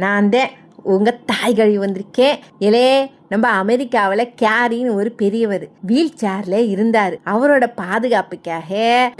நான் தான் உங்கள் தாய் கழுவி வந்திருக்கேன். இலே நம்ம அமெரிக்காவில் கேரின்னு ஒரு பெரியவர் வீல் சேர்ல இருந்தாரு. அவரோட பாதுகாப்புக்காக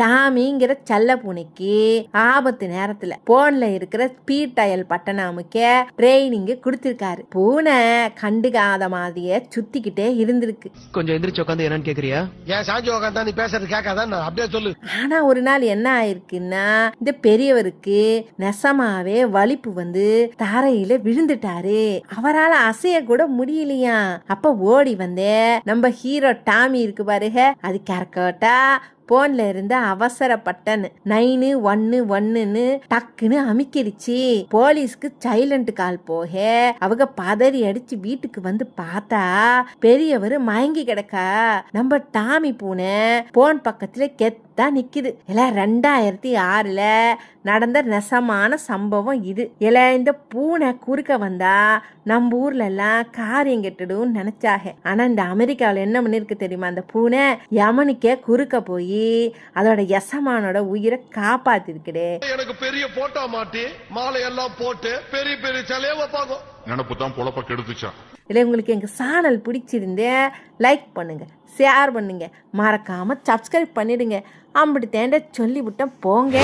டாமிங்கிற செல்ல பூனைக்கு ஆபத்து நேரத்துல போன்ல இருக்கிற ஸ்பீட் டயல் பட்டனை அமைக்க ட்ரைனிங் கொடுத்திருக்காரு. பூனை கண்டுக்காத மாதிரியே சுத்திக்கிட்டே இருந்திருக்கு. கொஞ்சம் எந்திரிச்சு உட்காந்து என்னன்னு கேக்குறியா? ஏன் சாஞ்சி உட்காந்தா நீ பேசுறது கேட்காதான் அப்படியே சொல்லு. ஆனா ஒரு நாள் என்ன ஆயிருக்குன்னா, இந்த பெரியவருக்கு நெசமாவே வலிப்பு வந்து தரையில விழுந்துட்டாரு. அவரால் அசைய கூட முடியலையா. அப்ப ஓடி வந்தே நம்ம ஹீரோ டாமி இருக்கு பாருங்க, அது கரெக்டா போன்ல இருந்த அவசர பட்டன் 911ன்னு டக்குன்னு அமிக்கிருச்சு. போலீஸ்க்கு சைலண்ட் கால் போக அவங்க பதறி அடிச்சு வீட்டுக்கு வந்து பார்த்தா பெரியவர் மயங்கி கிடக்கா. நம்ம டாமி பூனை போன் பக்கத்துல கெத்தா நிக்குது. இல்ல 2006ல நடந்த நெசமான சம்பவம் இது. இல்ல இந்த பூனை குறுக்க வந்தா நம்ம ஊர்ல எல்லாம் காரியம் கெட்டுடும் நினைச்சாங்க. ஆனா இந்த அமெரிக்காவில் என்ன பண்ணிருக்கு தெரியுமா, அந்த பூனை யமனுக்கே குறுக்க போய் அதோட எசமானோட உயிரை காப்பாத்திருக்குது. எனக்கு பெரிய போட்டோ மாட்டி மாலை எல்லாம் போட்டு பெரிய பெரிய சிலைய வைப்பாங்க. நினப்பு தான் பொழப்ப கெடுத்துச்சா. இல்லை உங்களுக்கு எங்கள் சேனல் பிடிச்சிருந்தே லைக் பண்ணுங்க, ஷேர் பண்ணுங்க, மறக்காம சப்ஸ்கிரைப் பண்ணிடுங்க. அப்படி தேண்ட சொல்லிவிட்டேன் போங்க.